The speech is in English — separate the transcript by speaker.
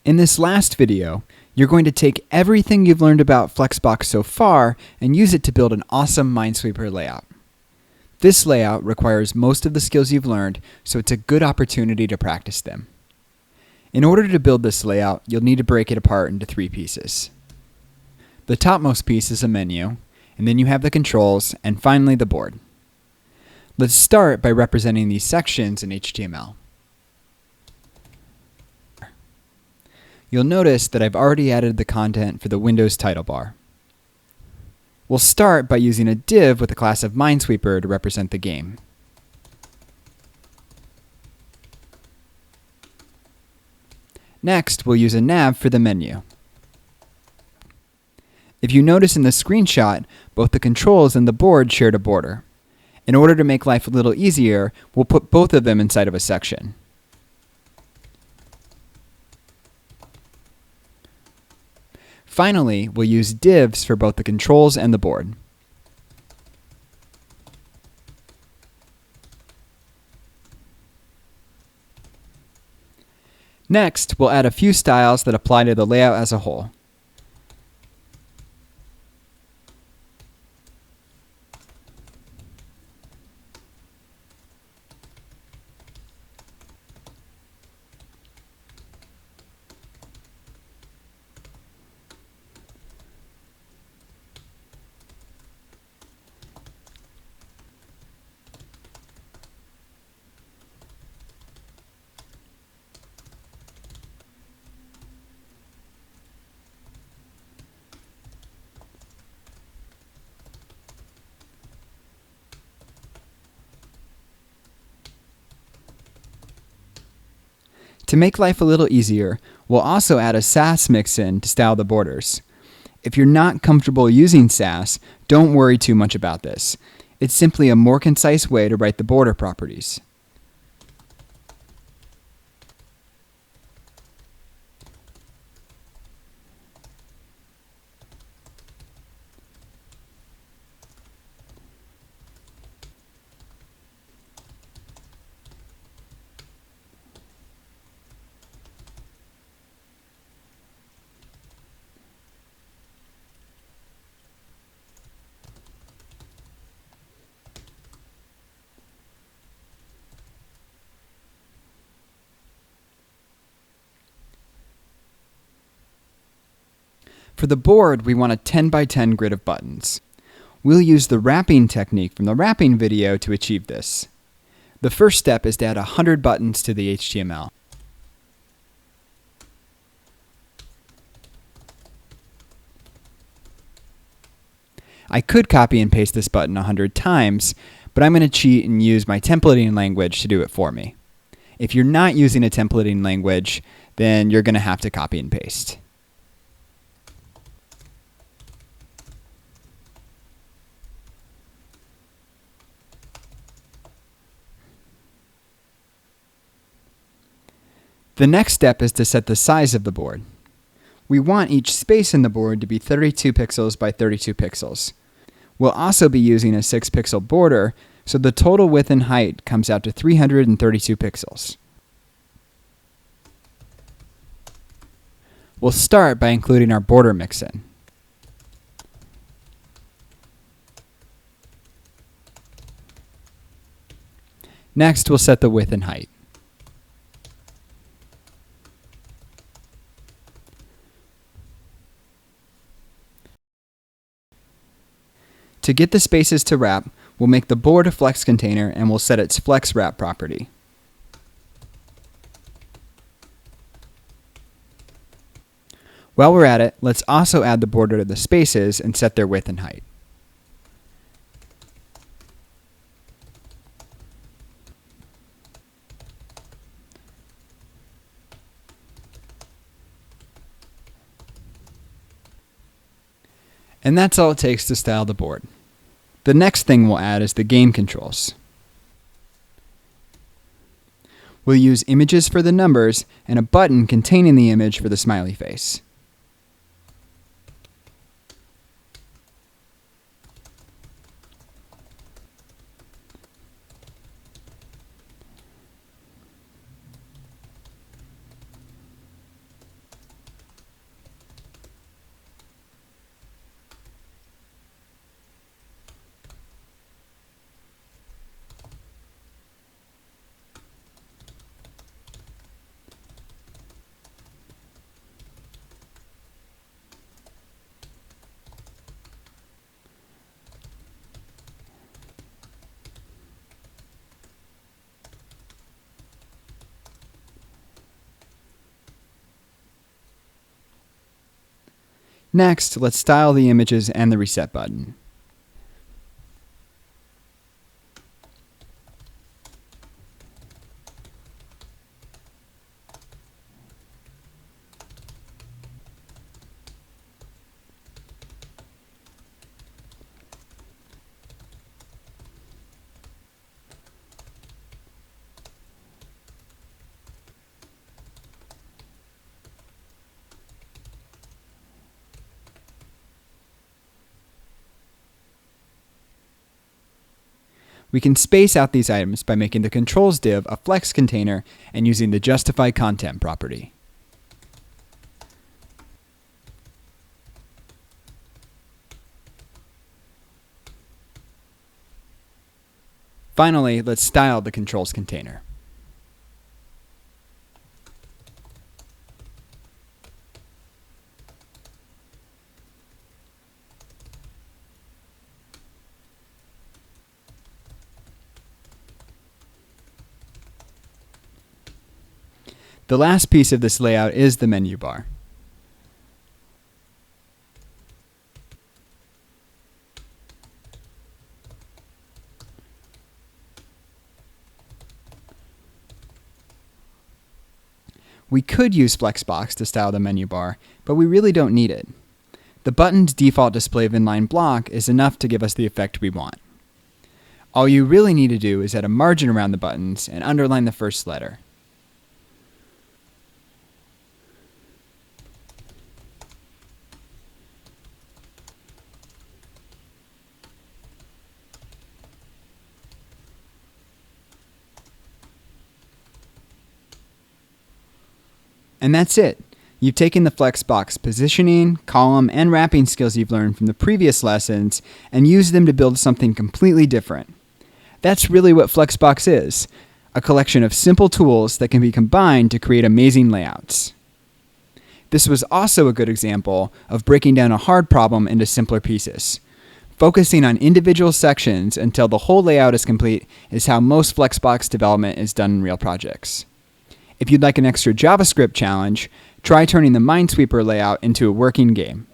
Speaker 1: In this last video, you're going to take everything you've learned about Flexbox so far and use it to build an awesome Minesweeper layout. This layout requires most of the skills you've learned, so it's a good opportunity to practice them. In order to build this layout, you'll need to break it apart into 3 pieces. The topmost piece is a menu, and then you have the controls, and finally the board. Let's start by representing these sections in HTML. You'll notice that I've already added the content for the Windows title bar. We'll start by using a div with the class of Minesweeper to represent the game. Next, we'll use a nav for the menu. If you notice in the screenshot, both the controls and the board shared a border. In order to make life a little easier, we'll put both of them inside of a section. Finally, we'll use divs for both the controls and the board. Next, we'll add a few styles that apply to the layout as a whole. To make life a little easier, we'll also add a Sass mix-in to style the borders. If you're not comfortable using Sass, don't worry too much about this. It's simply a more concise way to write the border properties. For the board, we want a 10 by 10 grid of buttons. We'll use the wrapping technique from the wrapping video to achieve this. The first step is to add 100 buttons to the HTML. I could copy and paste this button 100 times, but I'm going to cheat and use my templating language to do it for me. If you're not using a templating language, then you're going to have to copy and paste. The next step is to set the size of the board. We want each space in the board to be 32 pixels by 32 pixels. We'll also be using a 6-pixel border, so the total width and height comes out to 332 pixels. We'll start by including our border mix-in. Next, we'll set the width and height. To get the spaces to wrap, we'll make the board a flex container and we'll set its flex wrap property. While we're at it, let's also add the border to the spaces and set their width and height. And that's all it takes to style the board. The next thing we'll add is the game controls. We'll use images for the numbers and a button containing the image for the smiley face. Next, let's style the images and the reset button. We can space out these items by making the controls div a flex container and using the justify content property. Finally, let's style the controls container. The last piece of this layout is the menu bar. We could use Flexbox to style the menu bar, but we really don't need it. The button's default display of inline block is enough to give us the effect we want. All you really need to do is add a margin around the buttons and underline the first letter. And that's it. You've taken the Flexbox positioning, column, and wrapping skills you've learned from the previous lessons and used them to build something completely different. That's really what Flexbox is, a collection of simple tools that can be combined to create amazing layouts. This was also a good example of breaking down a hard problem into simpler pieces. Focusing on individual sections until the whole layout is complete is how most Flexbox development is done in real projects. If you'd like an extra JavaScript challenge, try turning the Minesweeper layout into a working game.